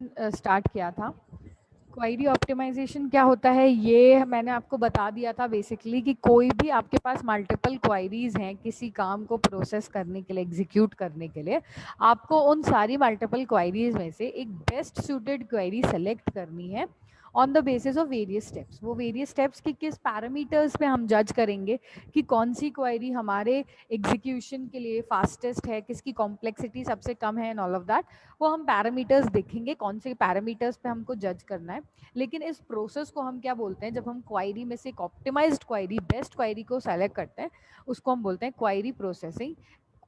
Start किया था। Query optimisation क्या होता है ये मैंने आपको बता दिया था बेसिकली कि कोई भी आपके पास मल्टीपल क्वेरीज हैं किसी काम को प्रोसेस करने के लिए, एग्जीक्यूट करने के लिए, आपको उन सारी मल्टीपल क्वेरीज में से एक बेस्ट सूटेड क्वेरी सेलेक्ट करनी है on the basis of various steps. वो वेरियस स्टेप्स की किस पैरामीटर्स पे हम जज करेंगे कि कौन सी क्वेरी हमारे एग्जीक्यूशन के लिए फास्टेस्ट है, किसकी कॉम्प्लेक्सिटी सबसे कम है एंड ऑल ऑफ दैट। वो हम पैरामीटर्स देखेंगे कौन से पैरामीटर्स पे हमको जज करना है। लेकिन इस प्रोसेस को हम क्या बोलते हैं, जब हम क्वेरी में से एक ऑप्टिमाइज्ड क्वेरी, बेस्ट क्वेरी को सेलेक्ट करते हैं, उसको हम बोलते हैं क्वेरी प्रोसेसिंग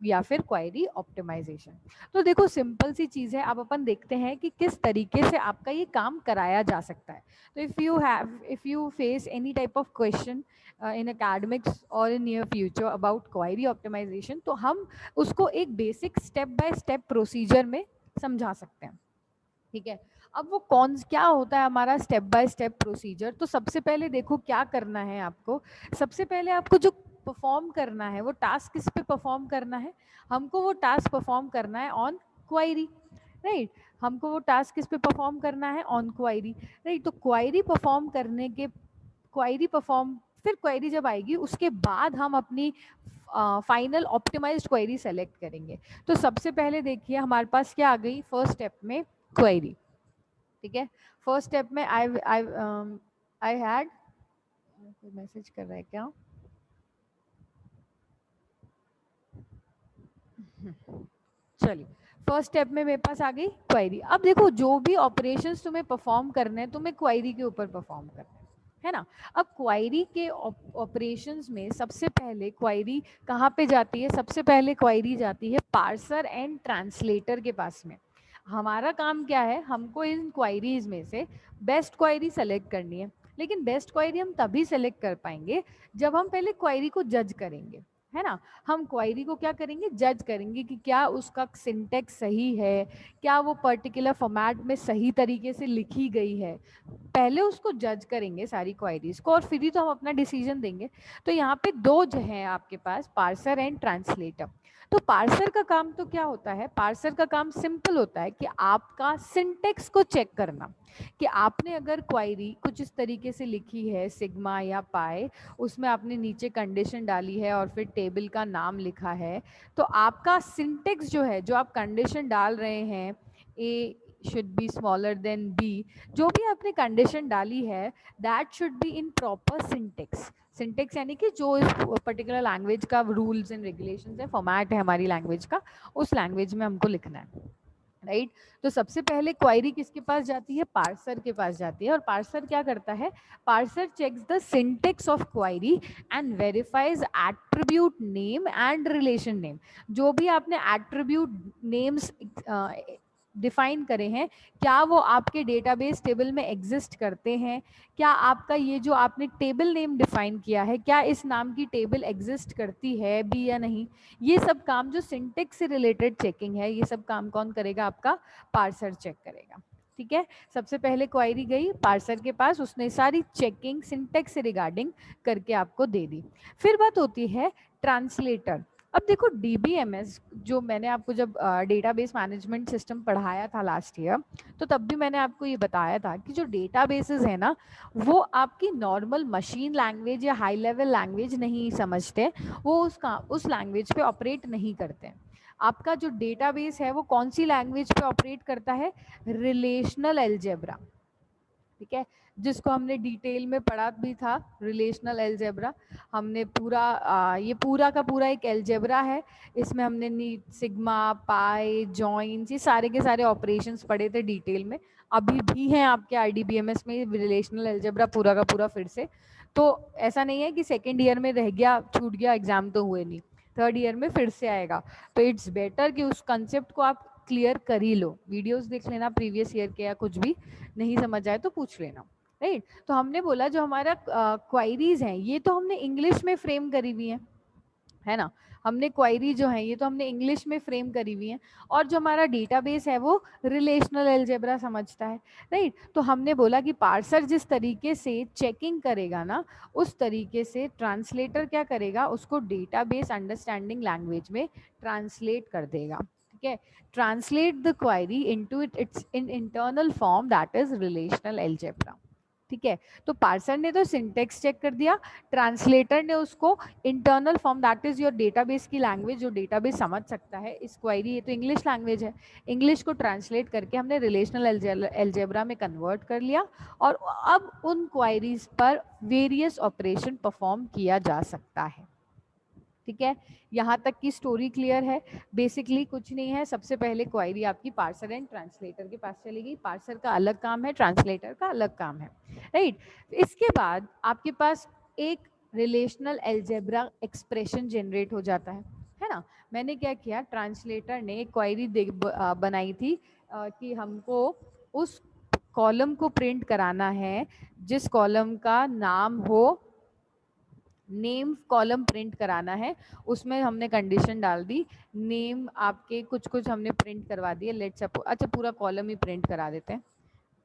या फिर क्वेरी ऑप्टिमाइजेशन। तो देखो सिंपल सी चीज है, अब अपन देखते हैं कि किस तरीके से आपका ये काम कराया जा सकता है। तो if you face any type of question in academics और in near future about query optimization, तो हम उसको एक basic step by step procedure में समझा सकते हैं। ठीक है, अब वो क्या होता है हमारा स्टेप बाय स्टेप प्रोसीजर। तो सबसे पहले देखो क्या करना है आपको। सबसे पहले आपको जो परफॉर्म करना है वो टास्क किस पे परफॉर्म करना है, हमको वो टास्क परफॉर्म करना है ऑन क्वेरी, राइट। हमको वो टास्क किस पे परफॉर्म करना है, ऑन क्वेरी, राइट। तो क्वेरी परफॉर्म करने के, क्वेरी परफॉर्म, फिर क्वेरी जब आएगी उसके बाद हम अपनी फाइनल ऑप्टिमाइज्ड क्वेरी सेलेक्ट करेंगे। तो सबसे पहले देखिए हमारे पास क्या आ गई फर्स्ट स्टेप में, क्वेरी। ठीक है, फर्स्ट स्टेप में आई हैड, कोई मैसेज कर रहा है क्या, चलिए फर्स्ट स्टेप में मेरे पास आ गई क्वेरी। अब देखो जो भी ऑपरेशंस तुम्हें परफॉर्म करने हैं तुम्हें क्वेरी के ऊपर परफॉर्म करना है ना। अब क्वेरी के ऑपरेशंस में सबसे पहले क्वेरी कहाँ पे जाती है, सबसे पहले क्वेरी जाती है पार्सर एंड ट्रांसलेटर के पास में। हमारा काम क्या है, हमको इन क्वेरीज में से बेस्ट क्वेरी सेलेक्ट करनी है। लेकिन बेस्ट क्वेरी हम तभी सेलेक्ट कर पाएंगे जब हम पहले क्वेरी को जज करेंगे, है ना। हम क्वेरी को क्या करेंगे, जज करेंगे कि क्या उसका सिंटेक्स सही है, क्या वो पर्टिकुलर फॉर्मेट में सही तरीके से लिखी गई है। पहले उसको जज करेंगे सारी क्वेरीज को और फिर ही तो हम अपना डिसीजन देंगे। तो यहाँ पे दो जो है आपके पास, पार्सर एंड ट्रांसलेटर। तो पार्सर का काम तो क्या होता है, पार्सर का काम सिंपल होता है कि आपका सिंटेक्स को चेक करना, कि आपने अगर क्वेरी कुछ इस तरीके से लिखी है सिग्मा या पाई, उसमें आपने नीचे कंडीशन डाली है और फिर टेबल का नाम लिखा है, तो आपका सिंटेक्स जो है, जो आप कंडीशन डाल रहे हैं, A should be smaller than B, जो भी आपने कंडीशन डाली है, that should be in proper syntax. Syntax यानी कि जो इस पर्टिकुलर लैंग्वेज का रूल्स एंड रेगुलेशंस है, फॉर्मेट है हमारी लैंग्वेज का, उस लैंग्वेज में हमको लिखना है, राइट। तो सबसे पहले क्वेरी किसके पास जाती है, पार्सर के पास जाती है। और पार्सर क्या करता है, parser checks the syntax of query and verifies attribute name and relation name. जो भी आपने एट्रीब्यूट नेम्स डिफाइन करे हैं, क्या वो आपके डेटाबेस टेबल में एग्जिस्ट करते हैं, क्या आपका ये जो आपने टेबल नेम डिफाइन किया है, क्या इस नाम की टेबल एग्जिस्ट करती है भी या नहीं। ये सब काम जो सिंटेक्स से रिलेटेड चेकिंग है, ये सब काम कौन करेगा, आपका पार्सर चेक करेगा। ठीक है, सबसे पहले क्वेरी गई पार्सर के पास, उसने सारी चेकिंग सिंटेक्स से रिगार्डिंग करके आपको दे दी। फिर बात होती है ट्रांसलेटर। अब देखो डीबीएमएस, जो मैंने आपको जब डेटाबेस मैनेजमेंट सिस्टम पढ़ाया था लास्ट ईयर, तो तब भी मैंने आपको ये बताया था कि जो डेटाबेसेस है ना, वो आपकी नॉर्मल मशीन लैंग्वेज या हाई लेवल लैंग्वेज नहीं समझते, वो उस लैंग्वेज पे ऑपरेट नहीं करते हैं। आपका जो डेटाबेस है वो कौन सी लैंग्वेज पे ऑपरेट करता है, रिलेशनल अलजेब्रा। ठीक है, जिसको हमने डिटेल में पढ़ा भी था, रिलेशनल अलजेब्रा। हमने पूरा ये पूरा का पूरा एक अलजेब्रा है, इसमें हमने सिग्मा, पाई, जॉइंस, ये सारे के सारे ऑपरेशंस पढ़े थे डिटेल में। अभी भी हैं आपके आरडीबीएमएस में रिलेशनल अलजेब्रा पूरा का पूरा फिर से। तो ऐसा नहीं है कि सेकेंड ईयर में रह गया, छूट गया, एग्जाम तो हुए नहीं, थर्ड ईयर में फिर से आएगा। तो इट्स बेटर कि उस कंसेप्ट को आप क्लियर कर ही लो, वीडियोस देख लेना प्रीवियस ईयर के, या कुछ भी नहीं समझ आए तो पूछ लेना, राइट। तो हमने बोला जो हमारा क्वायरीज हैं ये तो हमने इंग्लिश में फ्रेम करी हुई है ना। हमने क्वायरी जो है ये तो हमने इंग्लिश में फ्रेम करी हुई है, और जो हमारा डेटाबेस है वो रिलेशनल अलजेब्रा समझता है, राइट। तो हमने बोला कि पार्सर जिस तरीके से चेकिंग करेगा ना, उस तरीके से ट्रांसलेटर क्या करेगा, उसको डेटाबेस अंडरस्टैंडिंग लैंग्वेज में ट्रांसलेट कर देगा। ठीक है, translate the query into it's in internal form that is relational algebra. ठीक है, तो पार्सर ने तो सिंटेक्स चेक कर दिया, ट्रांसलेटर ने उसको internal form that is your database की लैंग्वेज जो डेटाबेस समझ सकता है इस क्वेरी, ये तो इंग्लिश लैंग्वेज है, इंग्लिश को ट्रांसलेट करके हमने रिलेशनल अलजेब्रा में कन्वर्ट कर लिया और अब उन क्वेरीज पर वेरियस ऑपरेशन परफॉर्म किया जा सकता है। ठीक है, यहाँ तक की स्टोरी क्लियर है। बेसिकली कुछ नहीं है, सबसे पहले क्वेरी आपकी पार्सर एंड ट्रांसलेटर के पास चली गई, पार्सर का अलग काम है, ट्रांसलेटर का अलग काम है, राइट। इसके बाद आपके पास एक रिलेशनल अलजेब्रा एक्सप्रेशन जनरेट हो जाता है ना। मैंने क्या किया, ट्रांसलेटर ने एक क्वेरी बनाई थी कि हमको उस कॉलम को प्रिंट कराना है जिस कॉलम का नाम हो, नेम कॉलम प्रिंट कराना है, उसमें हमने कंडीशन डाल दी नेम आपके कुछ कुछ हमने प्रिंट करवा दिए, लेट्स सपोज, अच्छा पूरा कॉलम ही प्रिंट करा देते हैं,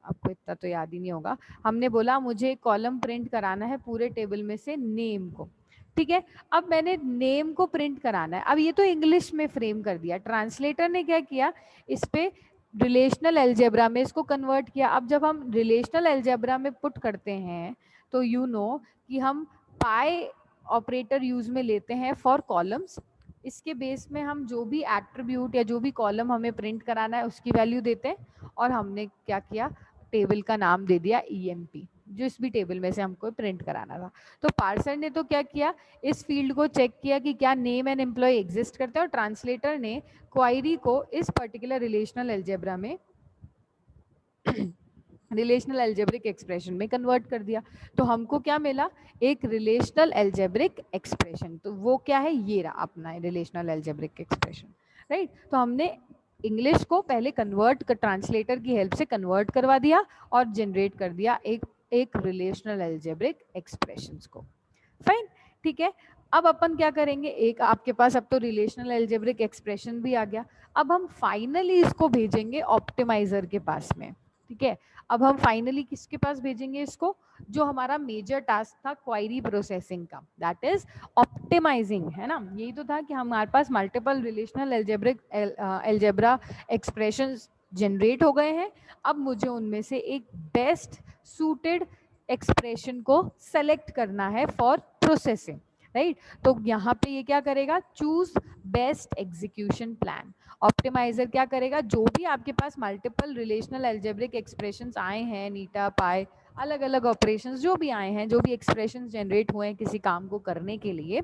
आपको इतना तो याद ही नहीं होगा। हमने बोला मुझे कॉलम प्रिंट कराना है पूरे टेबल में से नेम को, ठीक है। अब मैंने नेम को प्रिंट कराना है, अब ये तो इंग्लिश में फ्रेम कर दिया, ट्रांसलेटर ने क्या किया, इस पे रिलेशनल अलजेब्रा में इसको कन्वर्ट किया। अब जब हम रिलेशनल अलजेब्रा में पुट करते हैं तो यू नो कि हम पाई ऑपरेटर यूज में लेते हैं फॉर कॉलम्स, इसके बेस में हम जो भी एट्रीब्यूट या जो भी कॉलम हमें प्रिंट कराना है उसकी वैल्यू देते हैं, और हमने क्या किया, टेबल का नाम दे दिया EMP, जो इस भी टेबल में से हमको प्रिंट कराना था। तो पार्सर ने तो क्या किया, इस फील्ड को चेक किया कि क्या नेम एंड एम्प्लॉय एग्जिस्ट करता है, और ट्रांसलेटर ने क्वायरी को इस पर्टिकुलर रिलेशनल अलजेब्रा में रिलेशनल अलजेब्रिक एक्सप्रेशन में कन्वर्ट कर दिया। तो हमको क्या मिला, एक रिलेशनल अलजेब्रिक एक्सप्रेशन। तो वो क्या है, ये रहा अपना रिलेशनल अलजेब्रिक एक्सप्रेशन, राइट। तो हमने इंग्लिश को पहले कन्वर्ट ट्रांसलेटर की हेल्प से कन्वर्ट करवा दिया और जनरेट कर दिया एक रिलेशनल अलजेब्रिक एक्सप्रेशंस को। फाइन, ठीक है। अब अपन क्या करेंगे, एक आपके पास अब तो रिलेशनल अलजेब्रिक एक्सप्रेशन भी आ गया, अब हम फाइनली इसको भेजेंगे ऑप्टिमाइजर के पास में। ठीक है, अब हम फाइनली किसके पास भेजेंगे इसको, जो हमारा मेजर टास्क था क्वायरी प्रोसेसिंग का, दैट इज ऑप्टिमाइजिंग, है ना। यही तो था कि हमारे पास multiple relational algebra expressions generate हो गए हैं, अब मुझे उनमें से एक बेस्ट सूटेड एक्सप्रेशन को सेलेक्ट करना है फॉर प्रोसेसिंग, राइट। तो यहाँ पे ये क्या करेगा, choose best execution plan. Optimiser क्या करेगा, जो भी आपके पास मल्टीपल रिलेशनल अलजेब्रिक एक्सप्रेशंस आए हैं, नीटा पाई अलग अलग ऑपरेशंस जो भी आए हैं, जो भी एक्सप्रेशंस जनरेट हुए हैं किसी काम को करने के लिए,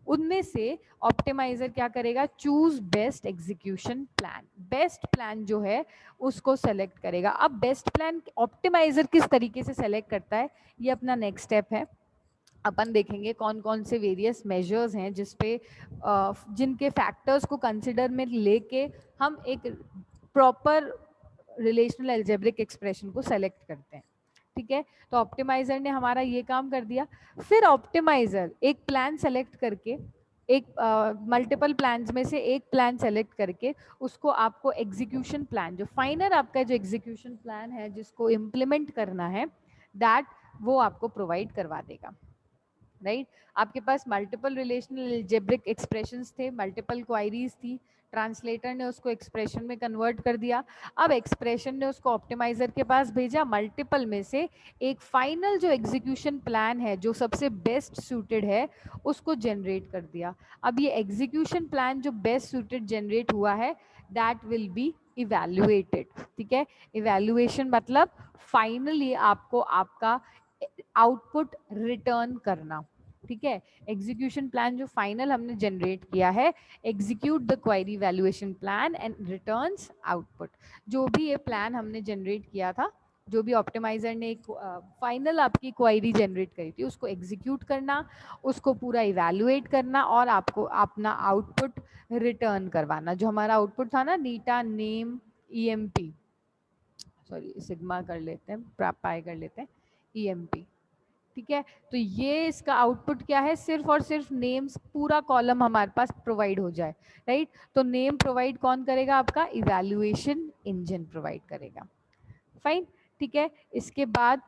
उनमें से ऑप्टिमाइजर क्या करेगा, choose best execution plan, best plan जो है उसको सेलेक्ट करेगा। अब बेस्ट प्लान ऑप्टिमाइजर किस तरीके से सेलेक्ट करता है, ये अपना नेक्स्ट स्टेप है। अपन देखेंगे कौन कौन से वेरियस मेजर्स हैं जिसपे जिनके फैक्टर्स को कंसिडर में लेके हम एक प्रॉपर रिलेशनल अलजेब्रिक एक्सप्रेशन को सेलेक्ट करते हैं। ठीक है, तो ऑप्टिमाइजर ने हमारा ये काम कर दिया। फिर ऑप्टिमाइजर एक प्लान सेलेक्ट करके, एक मल्टीपल प्लान्स में से एक प्लान सेलेक्ट करके उसको आपको एग्जीक्यूशन प्लान, जो फाइनल आपका जो एग्जीक्यूशन प्लान है जिसको इम्प्लीमेंट करना है, दैट वो आपको प्रोवाइड करवा देगा, राइट। आपके पास मल्टीपल रिलेशनल अलजेब्रिक एक्सप्रेशंस थे, मल्टीपल क्वायरीज थी, ट्रांसलेटर ने उसको एक्सप्रेशन में कन्वर्ट कर दिया। अब एक्सप्रेशन ने उसको ऑप्टिमाइजर के पास भेजा, मल्टीपल में से एक फाइनल जो एग्जीक्यूशन प्लान है जो सबसे बेस्ट सूटेड है उसको जनरेट कर दिया। अब ये एग्जीक्यूशन प्लान जो बेस्ट सूटेड जनरेट हुआ है, दैट विल बी इवैल्यूएटेड। ठीक है, इवैल्यूएशन मतलब फाइनली आपको आपका आउटपुट रिटर्न करना। ठीक है, एग्जीक्यूशन प्लान जो फाइनल हमने जनरेट किया है, execute the query valuation plan and returns output. जो भी ये प्लान हमने जनरेट किया था, जो भी ऑप्टिमाइजर ने एक फाइनल आपकी क्वेरी जनरेट करी थी, उसको एग्जीक्यूट करना, उसको पूरा इवैल्यूएट करना और आपको अपना आउटपुट रिटर्न करवाना। जो हमारा आउटपुट था ना, नीटा नेम EMP, सॉरी सिग्मा कर लेते हैं, पाई कर लेते हैं, EMP। ठीक है, तो ये इसका आउटपुट क्या है, सिर्फ और सिर्फ नेम्स, पूरा कॉलम हमारे पास प्रोवाइड हो जाए, राइट। तो नेम प्रोवाइड कौन करेगा, आपका इवैल्यूएशन इंजन प्रोवाइड करेगा। फाइन, ठीक है। इसके बाद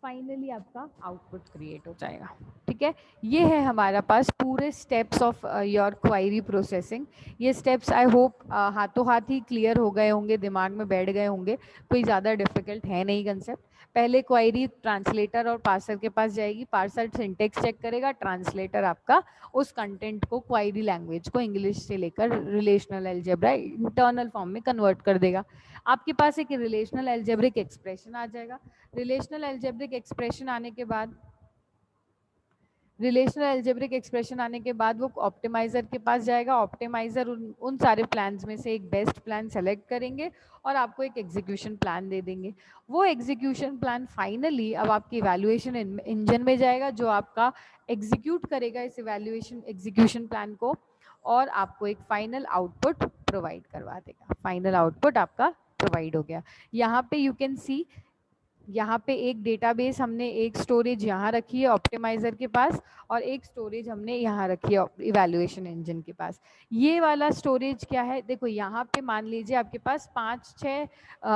फाइनली आपका आउटपुट क्रिएट हो जाएगा। ठीक है, ये है हमारा पास पूरे steps of your query processing. ये स्टेप्स आई होप हाथों हाथ ही क्लियर हो गए होंगे, दिमाग में बैठ गए होंगे, कोई ज़्यादा डिफिकल्ट है नहीं कंसेप्ट। पहले क्वायरी ट्रांसलेटर और पार्सर के पास जाएगी, पार्सर सिंटेक्स चेक करेगा, ट्रांसलेटर आपका उस कंटेंट को, क्वायरी लैंग्वेज को इंग्लिश से लेकर रिलेशनल अलजेब्रा इंटरनल फॉर्म में कन्वर्ट कर देगा। आपके पास एक रिलेशनल अलजेब्रिक एक्सप्रेशन आ जाएगा। रिलेशनल अलजेब्रिक एक्सप्रेशन आने के बाद वो ऑप्टिमाइजर के पास जाएगा। ऑप्टिमाइजर उन सारे प्लान्स में से एक बेस्ट प्लान सेलेक्ट करेंगे और आपको एक एग्जीक्यूशन प्लान दे देंगे। वो एग्जीक्यूशन प्लान फाइनली अब आपकी इवैल्यूएशन इंजन में जाएगा, जो आपका एग्जीक्यूट करेगा इस इवैल्यूएशन एग्जीक्यूशन प्लान को और आपको एक फाइनल आउटपुट प्रोवाइड करवा देगा। फाइनल आउटपुट आपका प्रोवाइड हो गया। यहाँ पे यू कैन सी, यहाँ पे एक डेटाबेस हमने, एक स्टोरेज यहाँ रखी है ऑप्टिमाइजर के पास और एक स्टोरेज हमने यहाँ रखी है इवैल्यूएशन इंजन के पास। ये वाला स्टोरेज क्या है, देखो यहाँ पे मान लीजिए आपके पास 5-6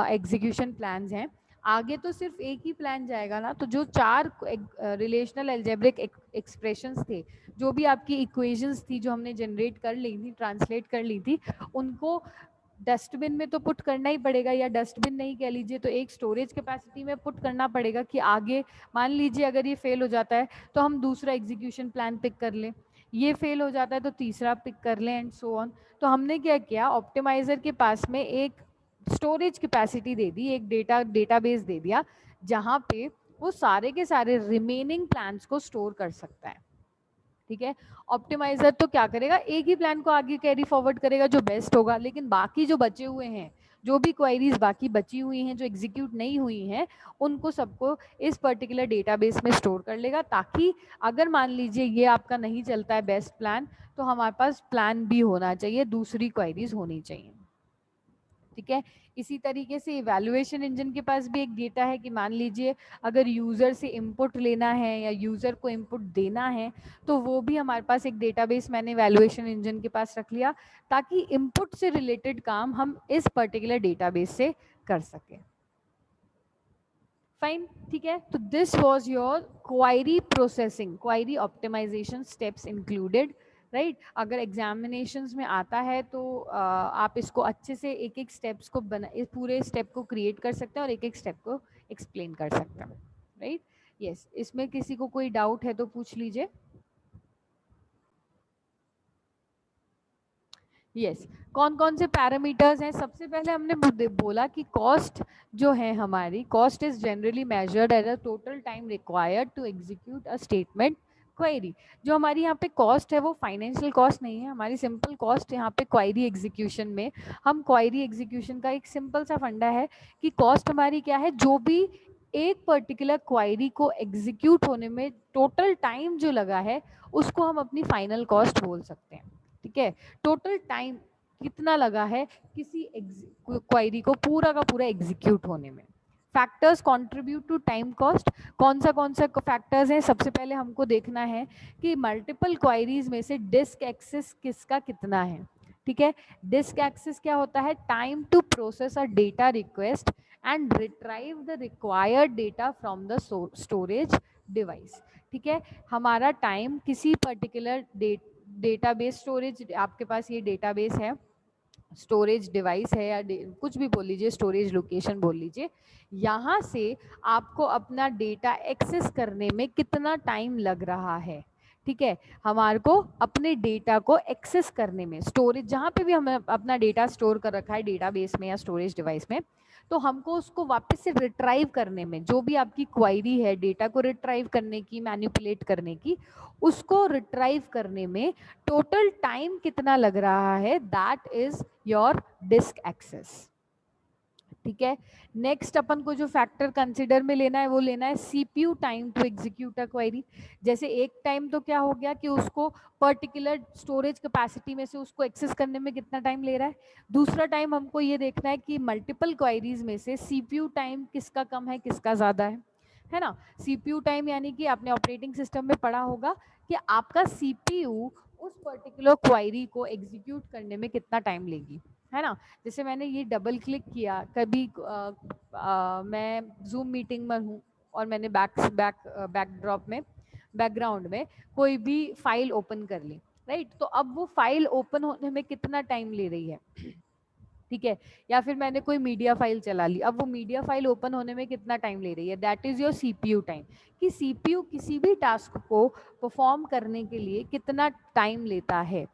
एग्जीक्यूशन प्लान्स हैं। आगे तो सिर्फ एक ही प्लान जाएगा ना, तो जो 4 रिलेशनल अलजेब्रिक एक्सप्रेशंस थे, जो भी आपकी इक्वेशंस थी जो हमने जनरेट कर ली थी, ट्रांसलेट कर ली थी, उनको डस्टबिन में तो पुट करना ही पड़ेगा, या डस्टबिन नहीं कह लीजिए तो एक स्टोरेज कैपेसिटी में पुट करना पड़ेगा कि आगे मान लीजिए अगर ये फेल हो जाता है तो हम दूसरा एग्जीक्यूशन प्लान पिक कर लें, ये फेल हो जाता है तो तीसरा पिक कर लें एंड सो ऑन। तो हमने क्या किया, ऑप्टिमाइजर के पास में एक स्टोरेज कैपेसिटी दे दी, एक डेटाबेस दे दिया जहाँ पे वो सारे के सारे रिमेनिंग प्लान्स को स्टोर कर सकता है। ठीक है, ऑप्टिमाइजर तो क्या करेगा, एक ही प्लान को आगे कैरी फॉरवर्ड करेगा जो बेस्ट होगा, लेकिन बाकी जो बचे हुए हैं, जो भी क्वेरीज बाकी बची हुई हैं जो एग्जीक्यूट नहीं हुई हैं, उनको सबको इस पर्टिकुलर डेटाबेस में स्टोर कर लेगा, ताकि अगर मान लीजिए ये आपका नहीं चलता है बेस्ट प्लान, तो हमारे पास प्लान बी होना चाहिए, दूसरी क्वेरीज होनी चाहिए। ठीक है, इसी तरीके से इवैल्यूएशन इंजन के पास भी एक डेटा है कि मान लीजिए अगर यूज़र से इनपुट लेना है या यूज़र को इनपुट देना है, तो वो भी हमारे पास एक डेटाबेस मैंने इवैल्यूएशन इंजन के पास रख लिया, ताकि इनपुट से रिलेटेड काम हम इस पर्टिकुलर डेटाबेस से कर सकें। फाइन, ठीक है, तो this was your query processing, query optimisation steps included, right. अगर एग्जामिनेशंस में आता है तो आप इसको अच्छे से एक एक स्टेप्स को बना, इस पूरे स्टेप को क्रिएट कर सकते हैं और एक एक स्टेप को एक्सप्लेन कर सकते हैं, राइट। यस, इसमें किसी को कोई डाउट है तो पूछ लीजिए। यस, कौन कौन से पैरामीटर्स हैं, सबसे पहले हमने बोला कि कॉस्ट जो है हमारी, cost is generally measured as a total time required to execute a statement query. जो हमारी यहाँ पे कॉस्ट है वो फाइनेंशियल कॉस्ट नहीं है, हमारी सिंपल कॉस्ट यहाँ पे क्वेरी एग्जीक्यूशन में, हम क्वेरी एग्जीक्यूशन का एक सिंपल सा फंडा है कि कॉस्ट हमारी क्या है, जो भी एक पर्टिकुलर क्वेरी को एग्जीक्यूट होने में टोटल टाइम जो लगा है उसको हम अपनी फाइनल कॉस्ट बोल सकते हैं। ठीक है, टोटल टाइम कितना लगा है किसी क्वेरी को पूरा का पूरा एग्जीक्यूट होने में। Factors contribute to time cost, कौन सा फैक्टर्स हैं, सबसे पहले हमको देखना है कि मल्टीपल क्वेरीज में से डिस्क एक्सेस किसका कितना है। ठीक है, डिस्क एक्सेस क्या होता है, time to process a data request and retrieve the required data from the storage device. ठीक है, हमारा टाइम किसी पर्टिकुलर डेटाबेस स्टोरेज, आपके पास ये डेटाबेस है, स्टोरेज डिवाइस है या कुछ भी बोल लीजिए, स्टोरेज लोकेशन बोल लीजिए, यहाँ से आपको अपना डेटा एक्सेस करने में कितना टाइम लग रहा है। ठीक है, हमारे को अपने डेटा को एक्सेस करने में, स्टोरेज जहाँ पे भी हमें अपना डेटा स्टोर कर रखा है डेटाबेस में या स्टोरेज डिवाइस में, तो हमको उसको वापस से रिट्राइव करने में, जो भी आपकी क्वायरी है डेटा को रिट्राइव करने की, मैनिपुलेट करने की, उसको रिट्राइव करने में टोटल टाइम कितना लग रहा है, that is your disk access. ठीक है, नेक्स्ट अपन को जो फैक्टर कंसिडर में लेना है वो लेना है CPU time to execute a query. जैसे एक टाइम तो क्या हो गया कि उसको पर्टिकुलर स्टोरेज कैपेसिटी में से उसको एक्सेस करने में कितना टाइम ले रहा है। दूसरा टाइम हमको ये देखना है कि मल्टीपल क्वेरीज में से सीपीयू टाइम किसका कम है किसका ज़्यादा है ना। सीपीयू टाइम यानी कि आपने ऑपरेटिंग सिस्टम में पढ़ा होगा कि आपका सीपीयू उस पर्टिकुलर क्वेरी को एग्जीक्यूट करने में कितना टाइम लेगी, है ना। जैसे मैंने ये डबल क्लिक किया, कभी मैं जूम मीटिंग में हूँ, और मैंने बैकड्रॉप में, बैकग्राउंड में कोई भी फाइल ओपन कर ली, राइट, तो अब वो फाइल ओपन होने में कितना टाइम ले रही है, ठीक है, या फिर मैंने कोई मीडिया फाइल चला ली, अब वो मीडिया फाइल ओपन होने में कितना टाइम ले रही है, that is your CPU time, कि सीपीयू किसी भी टास्क को परफॉर्म करने के लिए कितना टाइम लेता है,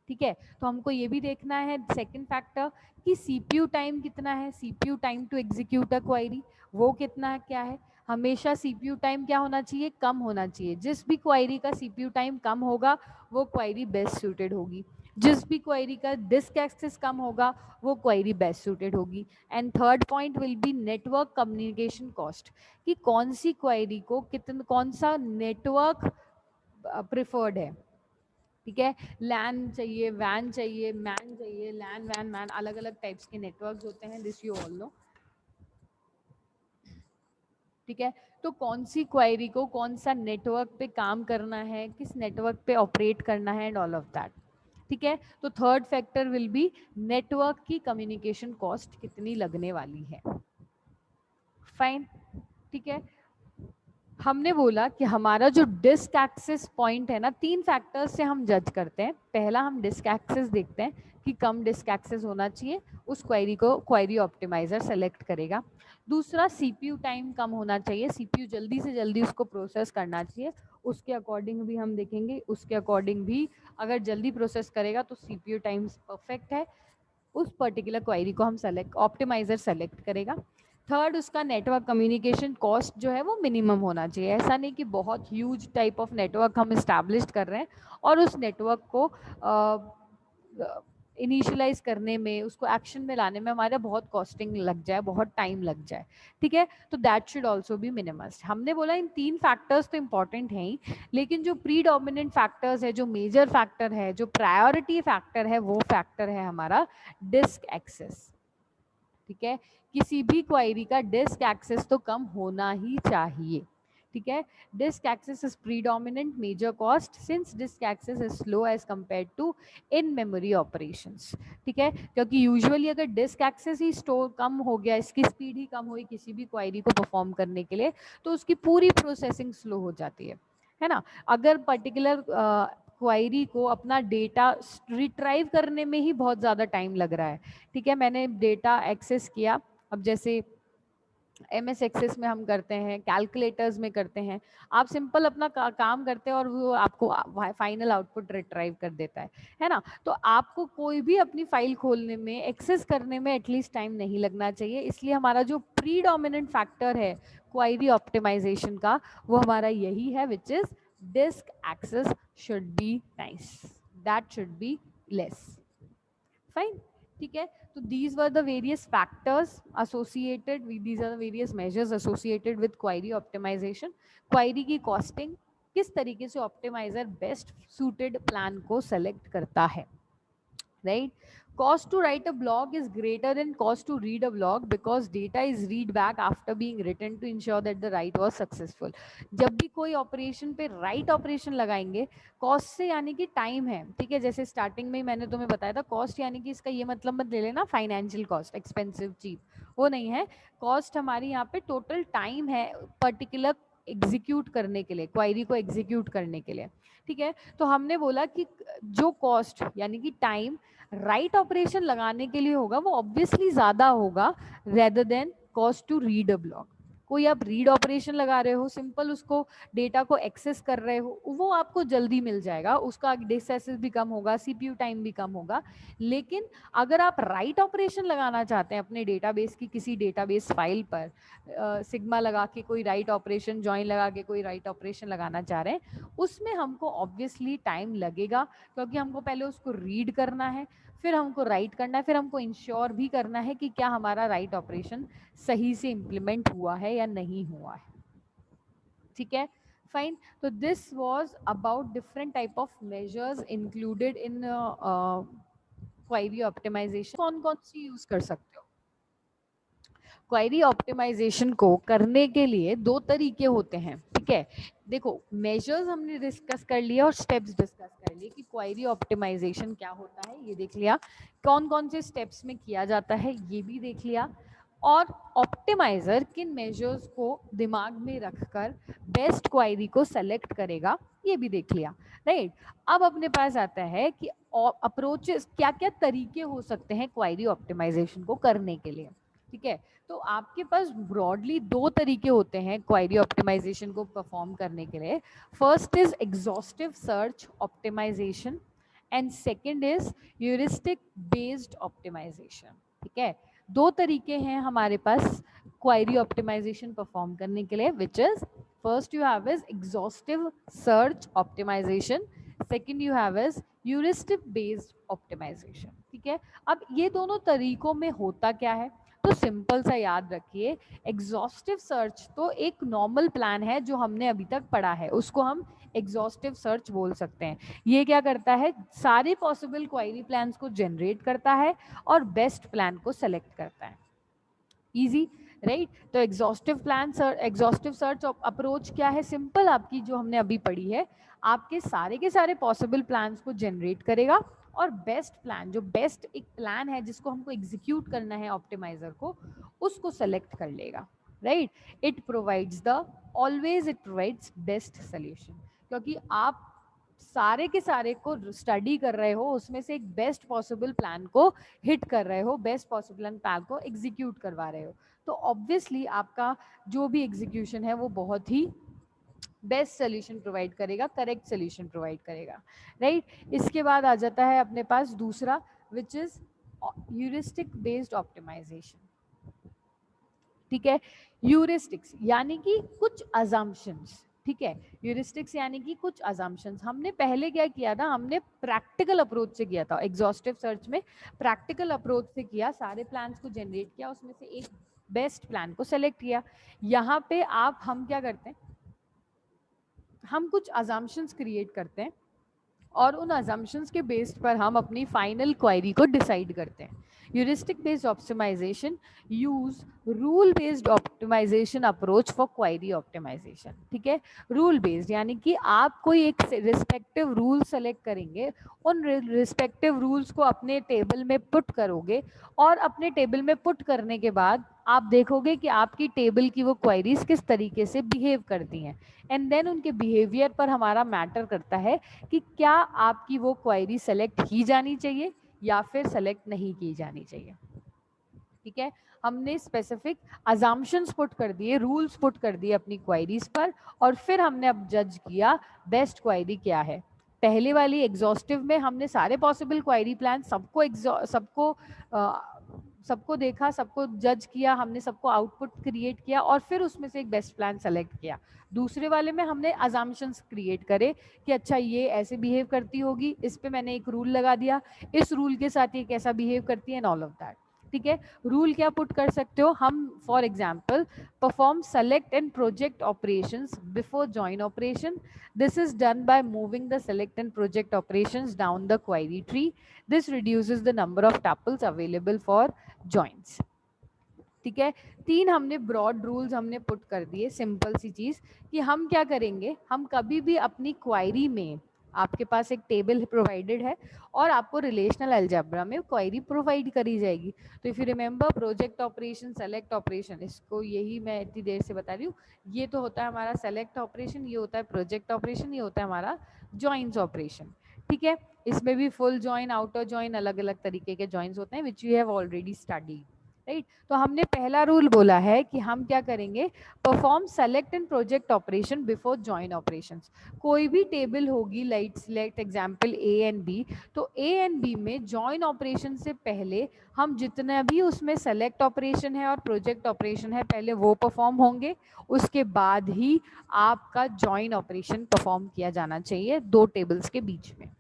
ठीक है। तो हमको ये भी देखना है सेकंड फैक्टर कि सीपीयू टाइम कितना है, CPU time to execute a query वो कितना है, क्या है, हमेशा सीपीयू टाइम क्या होना चाहिए, कम होना चाहिए, जिस भी क्वेरी का सीपीयू टाइम कम होगा वो क्वेरी बेस्ट सूटेड होगी, जिस भी क्वेरी का डिस्क एक्सेस कम होगा वो क्वेरी बेस्ट सूटेड होगी। And third point will be network communication cost, कि कौन सी क्वेरी को कितना, कौन सा नेटवर्क प्रिफर्ड है, ठीक है, लैन चाहिए, वैन चाहिए, मैन चाहिए, लैन वैन मैन, अलग अलग टाइप्स के नेटवर्क होते हैं, दिस यू ऑल नो, ठीक है। तो कौन सी क्वेरी को कौन सा नेटवर्क पे काम करना है, किस नेटवर्क पे ऑपरेट करना है, एंड ऑल ऑफ दैट, ठीक है। तो third factor will be network की कम्युनिकेशन कॉस्ट कितनी लगने वाली है, फाइन, ठीक है। हमने बोला कि हमारा जो डिस्क एक्सेस पॉइंट है ना, तीन फैक्टर्स से हम जज करते हैं, पहला हम डिस्क एक्सेस देखते हैं कि कम डिस्क एक्सेस होना चाहिए, उस क्वेरी को क्वेरी ऑप्टिमाइजर सेलेक्ट करेगा। दूसरा सीपीयू टाइम कम होना चाहिए, सीपीयू जल्दी से जल्दी उसको प्रोसेस करना चाहिए, उसके अकॉर्डिंग भी हम देखेंगे, उसके अकॉर्डिंग भी अगर जल्दी प्रोसेस करेगा तो सीपीयू टाइम परफेक्ट है, उस पर्टिकुलर क्वेरी को हम सेलेक्ट ऑप्टिमाइजर सेलेक्ट करेगा। थर्ड, उसका नेटवर्क कम्युनिकेशन कॉस्ट जो है वो मिनिमम होना चाहिए, ऐसा नहीं कि बहुत ह्यूज टाइप ऑफ नेटवर्क हम इस्टेब्लिश कर रहे हैं और उस नेटवर्क को इनिशियलाइज करने में, उसको एक्शन में लाने में हमारा बहुत कॉस्टिंग लग जाए, बहुत टाइम लग जाए, ठीक है। तो that should also be minimised. हमने बोला इन तीन फैक्टर्स तो इंपॉर्टेंट हैं ही, लेकिन जो प्री डोमिनेंट फैक्टर्स है, जो मेजर फैक्टर है, जो प्रायोरिटी फैक्टर है, वो फैक्टर है हमारा डिस्क एक्सेस, ठीक है। किसी भी क्वेरी का डिस्क एक्सेस तो कम होना ही चाहिए, ठीक है। Disk access is predominant major cost since disk access is slow as compare to in memory operations, ठीक है, क्योंकि यूजुअली अगर डिस्क एक्सेस ही स्टोर कम हो गया, इसकी स्पीड ही कम हुई किसी भी क्वेरी को परफॉर्म करने के लिए, तो उसकी पूरी प्रोसेसिंग स्लो हो जाती है ना। अगर पर्टिकुलर क्वेरी को अपना डेटा रिट्राइव करने में ही बहुत ज़्यादा टाइम लग रहा है, ठीक है, मैंने डेटा एक्सेस किया, अब जैसे MS एक्सेस में हम करते हैं, कैलकुलेटर्स में करते हैं, आप सिंपल अपना काम करते हैं और वो आपको फाइनल आउटपुट रिट्राइव कर देता है ना। तो आपको कोई भी अपनी फाइल खोलने में, एक्सेस करने में एटलीस्ट टाइम नहीं लगना चाहिए, इसलिए हमारा जो प्रीडोमिनेंट फैक्टर है क्वेरी ऑप्टिमाइजेशन का, वो हमारा यही है, which is disk access should be nice, that should be less, fine, ठीक है। तो these were the various factors associated with, these are the various measures associated with query optimization, query की costing, किस तरीके से ऑप्टिमाइजर बेस्ट सूटेड प्लान को select करता है, right? Cost to write a blog is greater than cost to read a blog because data is read back after being written to ensure that the write was successful. जब भी कोई operation पे write operation लगाएंगे, cost से यानी कि time है, ठीक है, जैसे स्टार्टिंग में ही मैंने तुम्हें बताया था, कॉस्ट यानी कि इसका ये मतलब मत ले लेना फाइनेंशियल कॉस्ट, एक्सपेंसिव, चीप, वो नहीं है। कॉस्ट हमारी यहाँ पे टोटल टाइम है पर्टिकुलर एग्जीक्यूट करने के लिए, क्वेरी को एग्जीक्यूट करने के लिए, ठीक है। तो हमने बोला कि जो कॉस्ट यानी कि टाइम राइट ऑपरेशन लगाने के लिए होगा वो ऑब्वियसली ज्यादा होगा rather than cost to read a blog. कोई आप रीड ऑपरेशन लगा रहे हो, सिंपल उसको डेटा को एक्सेस कर रहे हो, वो आपको जल्दी मिल जाएगा, उसका डिस्क एक्सेस भी कम होगा, सीपीयू टाइम भी कम होगा। लेकिन अगर आप राइट ऑपरेशन लगाना चाहते हैं अपने डेटाबेस की किसी डेटाबेस फाइल पर, सिग्मा लगा के कोई राइट ऑपरेशन, जॉइन लगा के कोई राइट ऑपरेशन लगाना चाह रहे हैं, उसमें हमको ऑब्वियसली टाइम लगेगा, क्योंकि हमको पहले उसको रीड करना है, फिर हमको राइट करना है, फिर हमको इंश्योर भी करना है कि क्या हमारा राइट ऑपरेशन सही से इम्प्लीमेंट हुआ है या नहीं हुआ है, ठीक है, फाइन। तो this was about different type of measures included in query optimisation. कौन कौन सी यूज कर सकते हो? क्वेरी ऑप्टिमाइजेशन को करने के लिए दो तरीके होते हैं, ठीक है। देखो, मेजर्स हमने डिस्कस कर लिया और स्टेप्स डिस्कस कर लिए कि क्वेरी ऑप्टिमाइजेशन क्या होता है, ये देख लिया, कौन कौन से स्टेप्स में किया जाता है ये भी देख लिया, और ऑप्टिमाइजर किन मेजर्स को दिमाग में रखकर बेस्ट क्वायरी को सेलेक्ट करेगा, ये भी देख लिया, राइट। अब अपने पास आता है कि अप्रोचेस, क्या क्या तरीके हो सकते हैं क्वायरी ऑप्टिमाइजेशन को करने के लिए, ठीक है। तो आपके पास ब्रॉडली दो तरीके होते हैं क्वायरी ऑप्टिमाइजेशन को परफॉर्म करने के लिए। First is exhaustive search optimisation and second is heuristic based optimisation, ठीक है। दो तरीके हैं हमारे पास क्वायरी ऑप्टिमाइजेशन परफॉर्म करने के लिए, which is first you have is exhaustive search optimisation, second you have is heuristic based optimisation, ठीक है। अब ये दोनों तरीकों में होता क्या है, तो सिंपल सा याद रखिए, एग्जॉस्टिव सर्च तो एक नॉर्मल प्लान है जो हमने अभी तक पढ़ा है, उसको हम एग्जॉस्टिव सर्च बोल सकते हैं। ये क्या करता है, सारे पॉसिबल क्वायरी प्लान्स को जनरेट करता है और बेस्ट प्लान को सेलेक्ट करता है। Easy, right. तो एग्जॉस्टिव सर्च अप्रोच क्या है, सिंपल आपकी जो हमने अभी पढ़ी है, आपके सारे के सारे पॉसिबल प्लान्स को जनरेट करेगा और बेस्ट प्लान, जो बेस्ट एक प्लान है जिसको हमको एग्जीक्यूट करना है ऑप्टिमाइजर को, उसको सेलेक्ट कर लेगा, right. It provides the always it provides best solution, क्योंकि आप सारे के सारे को स्टडी कर रहे हो, उसमें से एक बेस्ट पॉसिबल प्लान को हिट कर रहे हो, बेस्ट पॉसिबल प्लान को एग्जीक्यूट करवा रहे हो, तो ऑब्वियसली आपका जो भी एग्जीक्यूशन है वो बहुत ही बेस्ट सोल्यूशन प्रोवाइड करेगा, करेक्ट सोल्यूशन प्रोवाइड करेगा, राइट। इसके बाद आ जाता है अपने पास दूसरा, which is heuristic based optimisation, ठीक है। ह्यूरिस्टिक्स यानी कि कुछ अजम्पशंस, ठीक है। ह्यूरिस्टिक्स यानी कि कुछ अजम्पशंस। हमने पहले क्या किया था, हमने प्रैक्टिकल अप्रोच से किया था, एग्जॉस्टिव सर्च में प्रैक्टिकल अप्रोच से किया, सारे प्लान्स को जनरेट किया, उसमें से एक बेस्ट प्लान को सेलेक्ट किया। यहाँ पे हम क्या करते हैं, हम कुछ अजम्पशंस क्रिएट करते हैं और उन अजम्पशंस के बेस्ड पर हम अपनी फाइनल क्वायरी को डिसाइड करते हैं। Heuristic based optimisation use rule based optimisation approach for query optimisation, ठीक है। रूल बेस्ड यानी कि आप कोई एक रिस्पेक्टिव रूल सेलेक्ट करेंगे, उन रिस्पेक्टिव रूल्स को अपने टेबल में पुट करोगे और अपने टेबल में पुट करने के बाद आप देखोगे कि आपकी टेबल की वो क्वायरीज किस तरीके से बिहेव करती हैं, एंड देन उनके बिहेवियर पर हमारा मैटर करता है कि क्या आपकी वो क्वायरी सेलेक्ट की जानी चाहिए या फिर सेलेक्ट नहीं की जानी चाहिए, ठीक है। हमने स्पेसिफिक अजम्पशंस पुट कर दिए, रूल्स पुट कर दिए अपनी क्वायरीज पर, और फिर हमने अब जज किया बेस्ट क्वायरी क्या है। पहले वाली एग्जॉस्टिव में हमने सारे पॉसिबल क्वायरी प्लान सबको देखा, सबको जज किया, हमने सबको आउटपुट क्रिएट किया और फिर उसमें से एक बेस्ट प्लान सेलेक्ट किया। दूसरे वाले में हमने अजम्पशंस क्रिएट करे कि अच्छा ये ऐसे बिहेव करती होगी, इस पे मैंने एक रूल लगा दिया, इस रूल के साथ ये कैसा बिहेव करती है एंड ऑल ऑफ दैट, ठीक है। रूल क्या पुट कर सकते हो हम, for example perform select and project operations before join operation, this is done by moving the select and project operations down the query tree. This reduces the number of tuples available for joins, ठीक है। तीन हमने broad rules हमने put कर दिए, simple सी चीज कि हम क्या करेंगे, हम कभी भी अपनी क्वायरी में, आपके पास एक टेबल प्रोवाइडेड है और आपको रिलेशनल अलजेब्रा में क्वायरी प्रोवाइड करी जाएगी। तो if you remember project operation, select operation, इसको यही मैं इतनी देर से बता रही हूँ, ये तो होता है हमारा सेलेक्ट ऑपरेशन, ये होता है प्रोजेक्ट ऑपरेशन, ये होता है हमारा जॉइंस ऑपरेशन, ठीक है। इसमें भी फुल जॉइन, आउटर जॉइन, अलग अलग तरीके के जॉइंस होते हैं which you have already studied, right. तो हमने पहला रूल बोला है कि हम क्या करेंगे, perform select and project operation before join operations. कोई भी टेबल होगी, like select example A and B, तो ए एंड बी में जॉइन ऑपरेशन से पहले हम जितना भी उसमें सेलेक्ट ऑपरेशन है और प्रोजेक्ट ऑपरेशन है पहले वो परफॉर्म होंगे, उसके बाद ही आपका जॉइन ऑपरेशन परफॉर्म किया जाना चाहिए दो टेबल्स के बीच में,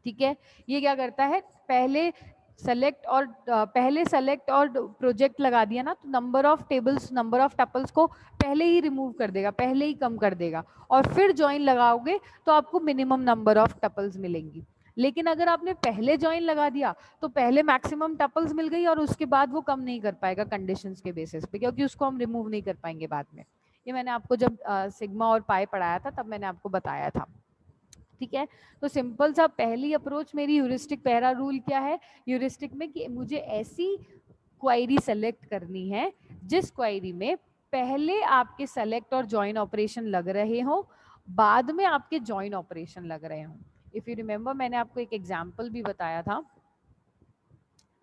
ठीक है। ये क्या करता है, पहले सेलेक्ट और प्रोजेक्ट लगा दिया ना, तो number of tables, number of tuples को पहले ही रिमूव कर देगा, पहले ही कम कर देगा, और फिर ज्वाइन लगाओगे तो आपको मिनिमम नंबर ऑफ टपल्स मिलेंगी। लेकिन अगर आपने पहले ज्वाइन लगा दिया तो पहले मैक्सिमम टपल्स मिल गई और उसके बाद वो कम नहीं कर पाएगा कंडीशंस के बेसिस पे, क्योंकि उसको हम रिमूव नहीं कर पाएंगे बाद में। ये मैंने आपको जब सिग्मा और पाई पढ़ाया था तब मैंने आपको बताया था, ठीक है। तो सिंपल सा पहली अप्रोच मेरी ह्यूरिस्टिक, पहला रूल क्या है ह्यूरिस्टिक में कि मुझे ऐसी क्वेरी सेलेक्ट करनी है जिस क्वेरी में पहले आपके सेलेक्ट और ज्वाइन ऑपरेशन लग रहे हो, बाद में आपके ज्वाइन ऑपरेशन लग रहे हो। इफ यू रिमेम्बर मैंने आपको एक एग्जाम्पल भी बताया था,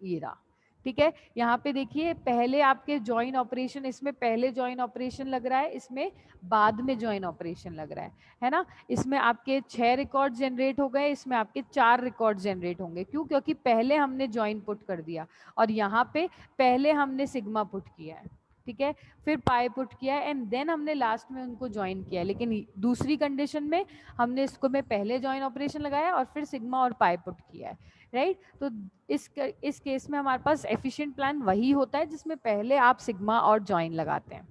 ये रहा। ठीक है, यहाँ पे देखिए पहले आपके ज्वाइन ऑपरेशन, इसमें पहले ज्वाइन ऑपरेशन लग रहा है, इसमें बाद में ज्वाइन ऑपरेशन लग रहा है ना। इसमें आपके 6 रिकॉर्ड जनरेट हो गए, इसमें आपके 4 रिकॉर्ड जनरेट होंगे। क्यों? क्योंकि पहले हमने ज्वाइन पुट कर दिया और यहाँ पे पहले हमने सिग्मा पुट किया है, ठीक है, फिर पाई पुट किया है एंड देन हमने लास्ट में उनको ज्वाइन किया है। लेकिन दूसरी कंडीशन में हमने इसको में पहले ज्वाइन ऑपरेशन लगाया और फिर सिग्मा और पाई पुट किया है, राइट। तो इस केस में हमारे पास एफिशिएंट प्लान वही होता है जिसमें पहले आप सिग्मा और ज्वाइन लगाते हैं,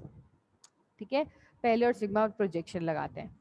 ठीक है, पहले और सिग्मा और प्रोजेक्शन लगाते हैं।